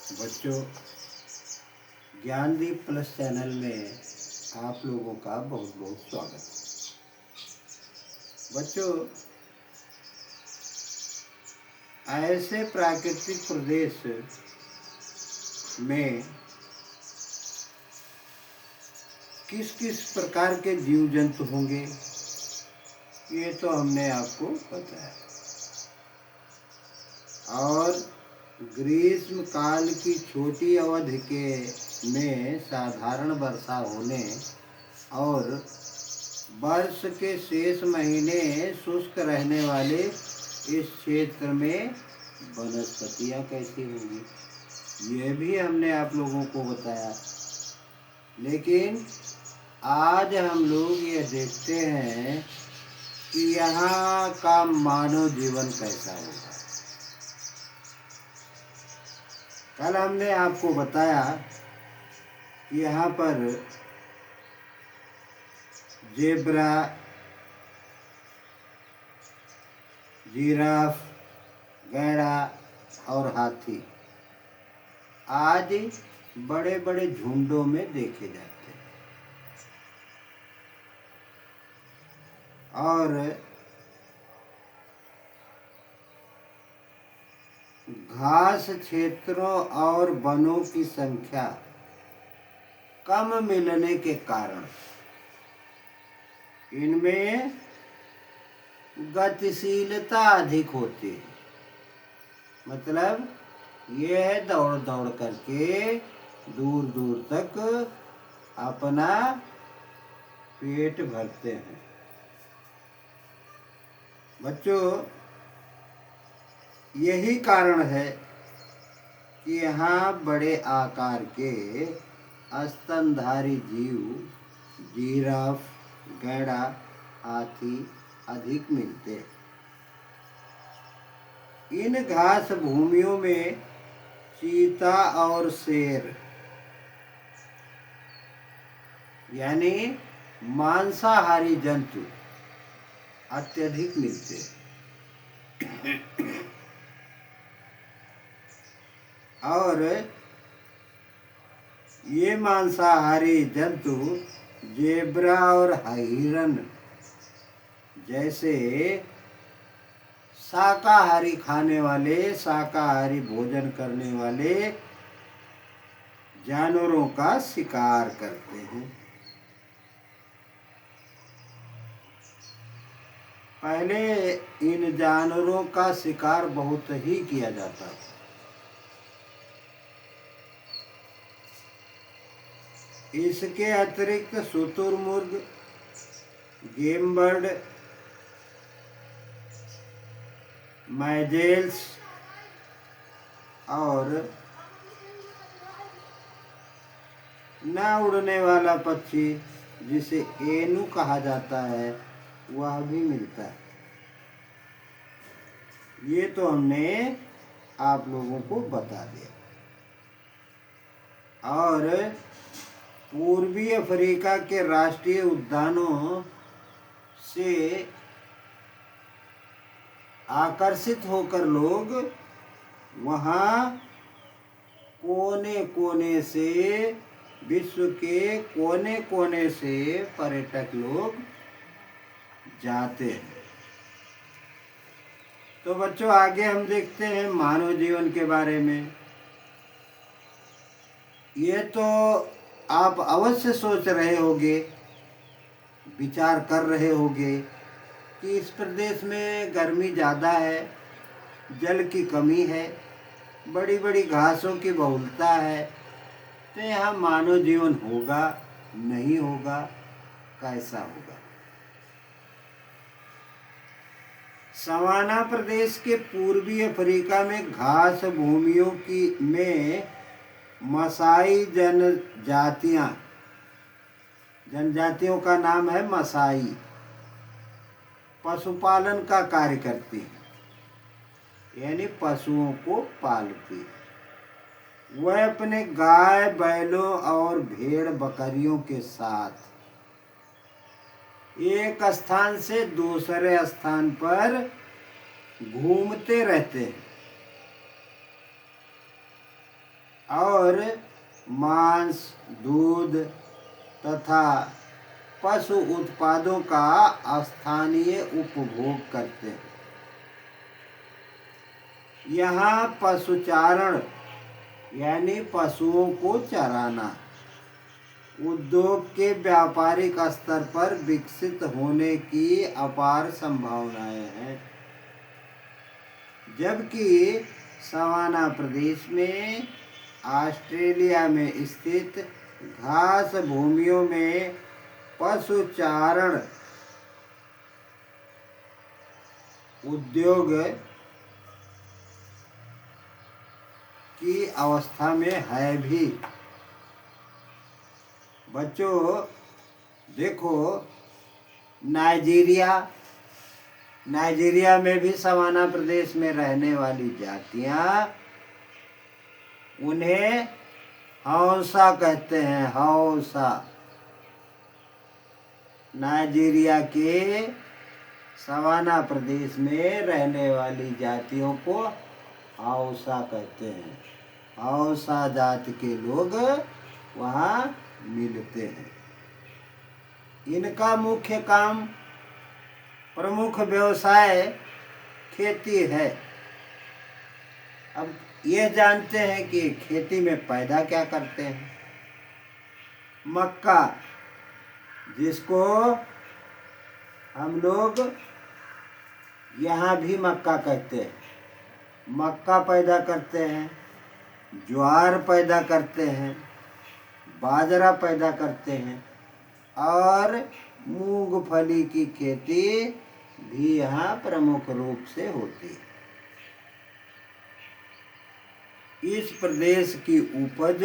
बच्चों, Gyandeep plus channel में आप लोगों का बहुत बहुत स्वागत है। बच्चों, ऐसे प्राकृतिक प्रदेश में किस किस प्रकार के जीव जंतु होंगे, ये तो हमने आपको बताया। और ग्रीष्म काल की छोटी अवधि के में साधारण वर्षा होने और वर्ष के शेष महीने शुष्क रहने वाले इस क्षेत्र में वनस्पतियाँ कैसी होंगी, यह भी हमने आप लोगों को बताया। लेकिन आज हम लोग ये देखते हैं कि यहाँ का मानव जीवन कैसा होगा। कल हमने आपको बताया कि यहाँ पर जेब्रा, जिराफ, गैंडा और हाथी आज बड़े बड़े झुंडों में देखे जाते हैं। और घास क्षेत्रों और वनों की संख्या कम मिलने के कारण इनमें गतिशीलता अधिक होती है। मतलब यह दौड़ दौड़ करके दूर दूर तक अपना पेट भरते हैं। बच्चों, यही कारण है कि यहाँ बड़े आकार के स्तनधारी जीव, जिराफ, गैंडा, हाथी अधिक मिलते हैं। इन घास भूमियों में चीता और शेर यानी मांसाहारी जंतु अत्यधिक मिलते हैं। और ये मांसाहारी जंतु जेब्रा और हिरन जैसे शाकाहारी खाने वाले, शाकाहारी भोजन करने वाले जानवरों का शिकार करते हैं। पहले इन जानवरों का शिकार बहुत ही किया जाता था। इसके अतिरिक्त शुतुरमुर्ग, गेम बर्ड, मैजेल्स और न उड़ने वाला पक्षी जिसे एनू कहा जाता है, वह भी मिलता है। ये तो हमने आप लोगों को बता दिया। और पूर्वी अफ्रीका के राष्ट्रीय उद्यानों से आकर्षित होकर लोग वहाँ कोने कोने से, विश्व के कोने कोने से पर्यटक लोग जाते हैं। तो बच्चों, आगे हम देखते हैं मानव जीवन के बारे में। ये तो आप अवश्य सोच रहे होंगे, विचार कर रहे होंगे कि इस प्रदेश में गर्मी ज़्यादा है, जल की कमी है, बड़ी बड़ी घासों की बहुलता है, तो यहाँ मानव जीवन होगा, नहीं होगा, कैसा होगा। सवाना प्रदेश के पूर्वी अफ्रीका में घास भूमियों की में मसाई जनजातियों का नाम है मसाई, पशुपालन का कार्य करती है, यानी पशुओं को पालती है। वह अपने गाय, बैलों और भेड़ बकरियों के साथ एक स्थान से दूसरे स्थान पर घूमते रहते हैं। और मांस, दूध तथा पशु उत्पादों का स्थानीय उपभोग करते हैं। यहाँ पशुचारण यानी पशुओं को चराना उद्योग के व्यापारिक स्तर पर विकसित होने की अपार संभावनाएं हैं, जबकि सवाना प्रदेश में ऑस्ट्रेलिया में स्थित घास भूमियों में पशुचारण उद्योग की अवस्था में है भी। बच्चों देखो, नाइजीरिया में भी सवाना प्रदेश में रहने वाली जातियां, उन्हें हौसा कहते हैं। हौसा नाइजीरिया के सवाना प्रदेश में रहने वाली जातियों को हौसा कहते हैं। हौसा जाति के लोग वहाँ मिलते हैं। इनका मुख्य काम, प्रमुख व्यवसाय खेती है। अब ये जानते हैं कि खेती में पैदा क्या करते हैं। मक्का, जिसको हम लोग यहाँ भी मक्का कहते हैं, मक्का पैदा करते हैं, ज्वार पैदा करते हैं, बाजरा पैदा करते हैं और मूंगफली की खेती भी यहाँ प्रमुख रूप से होती है। इस प्रदेश की उपज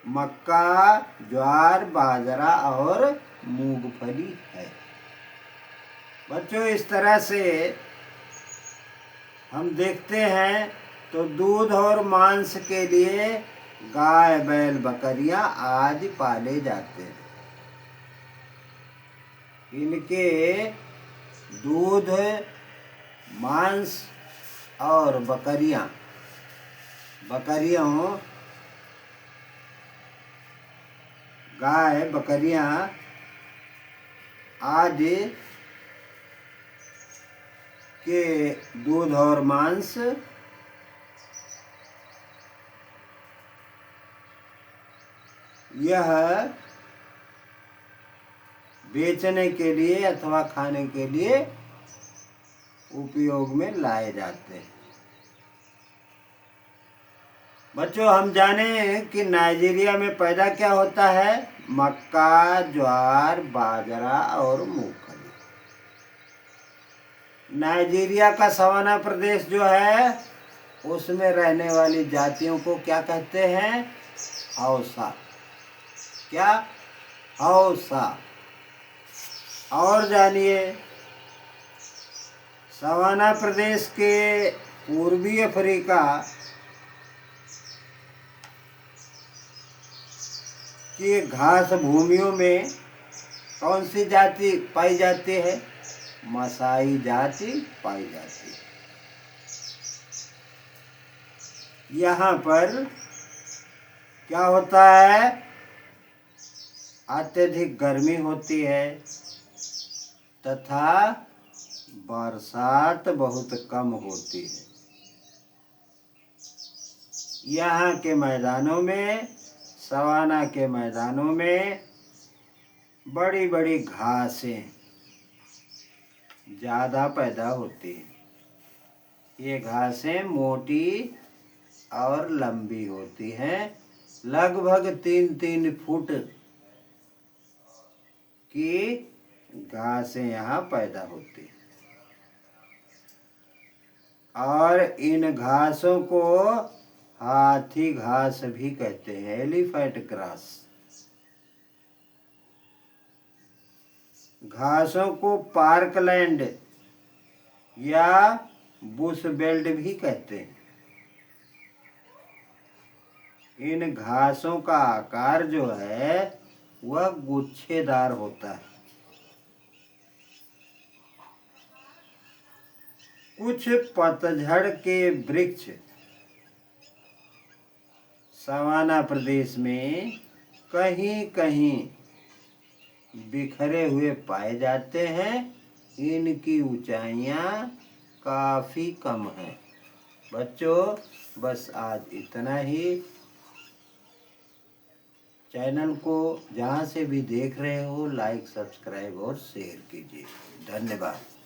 मक्का, ज्वार, बाजरा और मूंगफली है। बच्चों इस तरह से हम देखते हैं तो दूध और मांस के लिए गाय, बैल, बकरियां आदि पाले जाते हैं। इनके दूध, मांस और बकरियों गाय, बकरियां आदि के दूध और मांस यह बेचने के लिए अथवा खाने के लिए उपयोग में लाए जाते हैं। बच्चों हम जाने कि नाइजीरिया में पैदा क्या होता है। मक्का, ज्वार, बाजरा और मूंगफली। नाइजीरिया का सवाना प्रदेश जो है उसमें रहने वाली जातियों को क्या कहते हैं? हौसा। क्या? हौसा। और जानिए, सवाना प्रदेश के पूर्वी अफ्रीका की घास भूमियों में कौन सी जाति पाई जाती है? मसाई जाति पाई जाती है। यहाँ पर क्या होता है? अत्यधिक गर्मी होती है तथा बरसात बहुत कम होती है। यहाँ के मैदानों में, सवाना के मैदानों में बड़ी बड़ी घासें ज़्यादा पैदा होती हैं। ये घासें मोटी और लंबी होती हैं, लगभग 3-3 फुट की घासें यहाँ पैदा होती हैं। और इन घासों को हाथी घास भी कहते हैं, एलिफेंट ग्रास। घासों को पार्कलैंड या बुश बेल्ट भी कहते हैं। इन घासों का आकार जो है वह गुच्छेदार होता है। कुछ पतझड़ के वृक्ष सवाना प्रदेश में कहीं कहीं बिखरे हुए पाए जाते हैं। इनकी ऊंचाइयां काफ़ी कम हैं। बच्चों, बस आज इतना ही। चैनल को जहाँ से भी देख रहे हो लाइक, सब्सक्राइब और शेयर कीजिए। धन्यवाद।